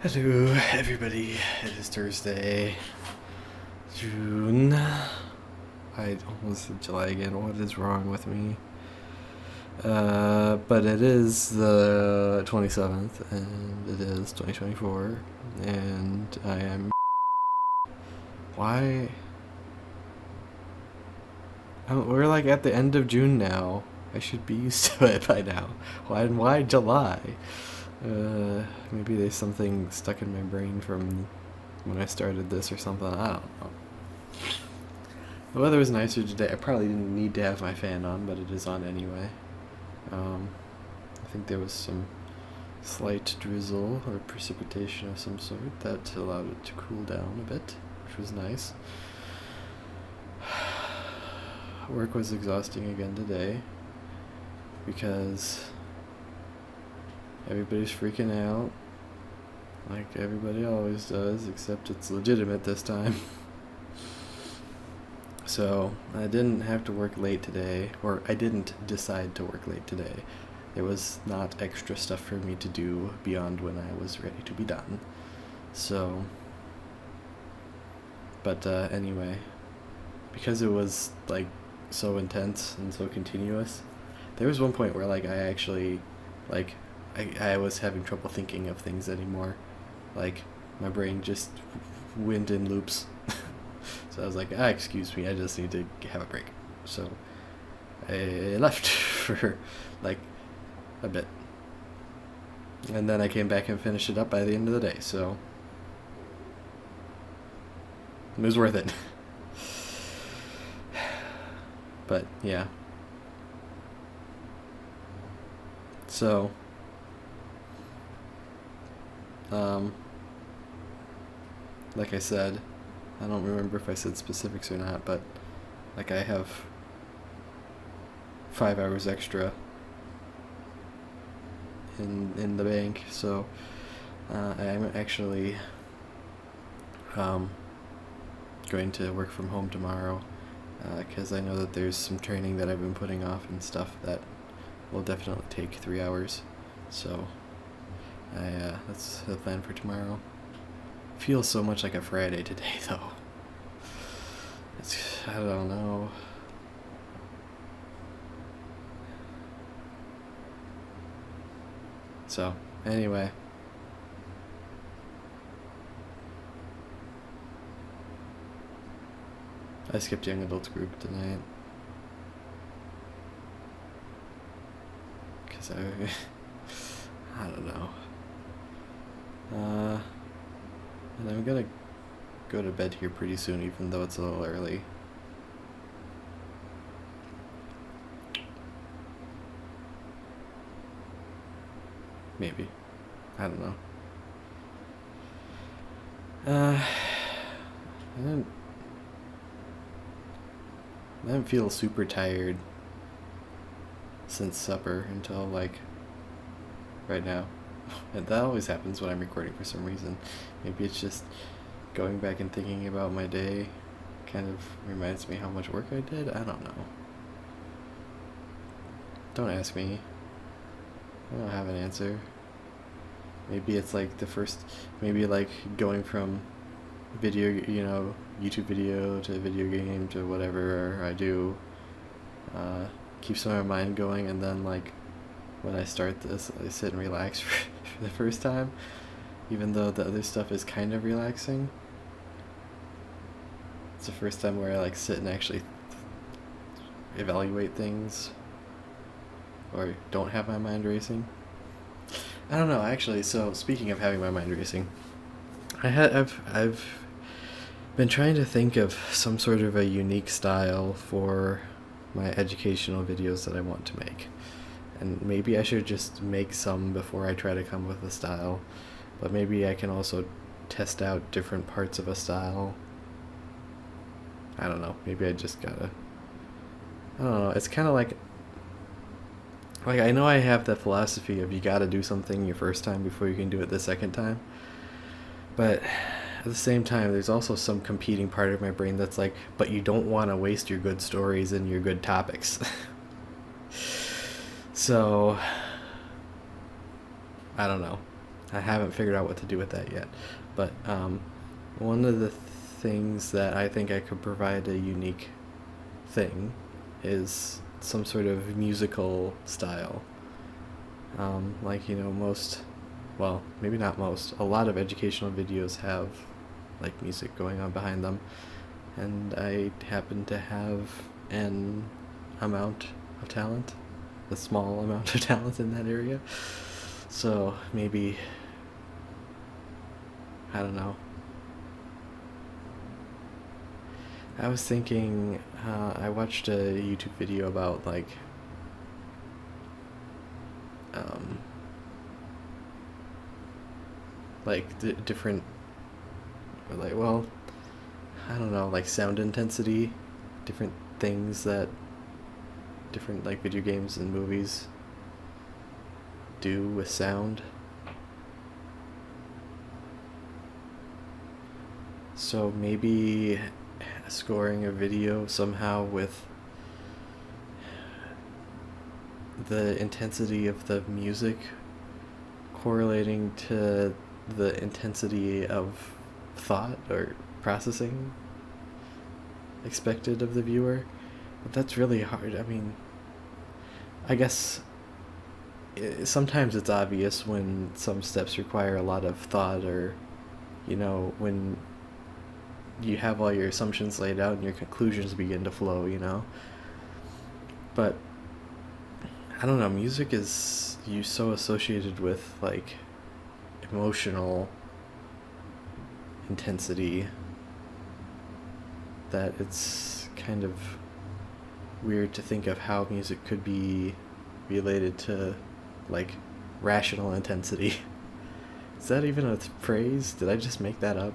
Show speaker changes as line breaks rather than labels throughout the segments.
Hello, everybody. It is Thursday, June. I almost said July again. What is wrong with me? But it is the 27th, and it is 2024, and I am. Why? We're like at the end of June now. I should be used to it by now. Why July? Maybe there's something stuck in my brain from when I started this or something. I don't know. The weather was nicer today. I probably didn't need to have my fan on, but it is on anyway. I think there was some slight drizzle or precipitation of some sort that allowed it to cool down a bit, which was nice. Work was exhausting again today because everybody's freaking out like everybody always does, except it's legitimate this time. So I didn't have to work late today, or I didn't decide to work late today. There was not extra stuff for me to do beyond when I was ready to be done. So, but anyway, because it was like so intense and so continuous, there was one point where like I actually, like, I was having trouble thinking of things anymore. Like, my brain just went in loops. So I was like, excuse me, I just need to have a break. So I left for like a bit. And then I came back and finished it up by the end of the day, so it was worth it. But yeah. So, like I said, I don't remember if I said specifics or not, but like I have 5 hours extra in the bank, so I'm actually going to work from home tomorrow because I know that there's some training that I've been putting off and stuff that will definitely take 3 hours. So that's the plan for tomorrow. Feels so much like a Friday today, though. I don't know. So, anyway. I skipped young adults group tonight. Because I don't know. And I'm gonna go to bed here pretty soon, even though it's a little early. Maybe. I don't know. I didn't feel super tired since supper until like right now. And that always happens when I'm recording for some reason. Maybe it's just going back and thinking about my day kind of reminds me how much work I did. I don't know. Don't ask me. I don't have an answer. Maybe it's like maybe like going from YouTube video to video game to whatever I do, keeps my mind going, and then like when I start this, I sit and relax for the first time, even though the other stuff is kind of relaxing. It's the first time where I like sit and actually evaluate things, or don't have my mind racing. I don't know, actually. So speaking of having my mind racing, I've been trying to think of some sort of a unique style for my educational videos that I want to make. And maybe I should just make some before I try to come with a style. But maybe I can also test out different parts of a style. I don't know. Maybe I just gotta... I don't know. It's kind of like I know I have that philosophy of you gotta do something your first time before you can do it the second time. But at the same time, there's also some competing part of my brain that's like, but you don't want to waste your good stories and your good topics. So, I don't know. I haven't figured out what to do with that yet. But one of the things that I think I could provide a unique thing is some sort of musical style. Like, most, well, maybe not most, a lot of educational videos have like music going on behind them, and I happen to have an amount of talent, a small amount of talent in that area. So maybe, I don't know. I was thinking, I watched a YouTube video about um, different, well, I don't know, like sound intensity, different things that different like video games and movies do with sound. So maybe scoring a video somehow with the intensity of the music correlating to the intensity of thought or processing expected of the viewer. But that's really hard. I mean, I guess sometimes it's obvious when some steps require a lot of thought, or when you have all your assumptions laid out and your conclusions begin to flow. But I don't know, music is so associated with like emotional intensity that it's kind of weird to think of how music could be related to like rational intensity. Is that even a phrase? Did I just make that up?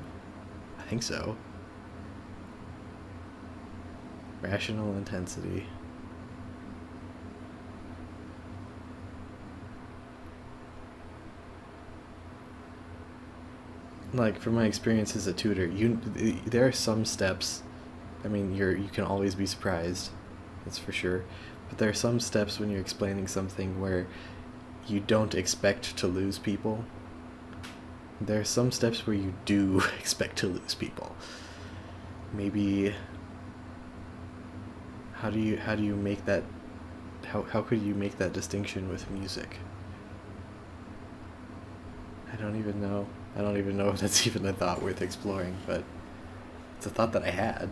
I think so. Rational intensity. Like from my experience as a tutor, there are some steps. I mean, you can always be surprised, that's for sure. But there are some steps when you're explaining something where you don't expect to lose people. There are some steps where you do expect to lose people. Maybe how do you make that, how could you make that distinction with music? I don't even know if that's even a thought worth exploring, but it's a thought that I had.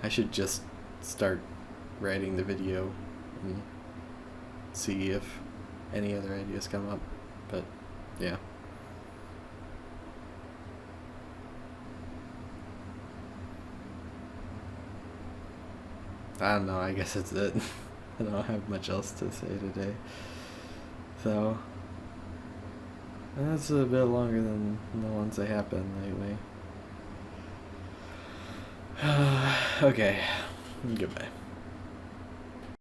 I should just start writing the video and see if any other ideas come up. But yeah. I don't know, I guess that's it. I don't have much else to say today. So that's a bit longer than the ones that happened lately. Okay, goodbye.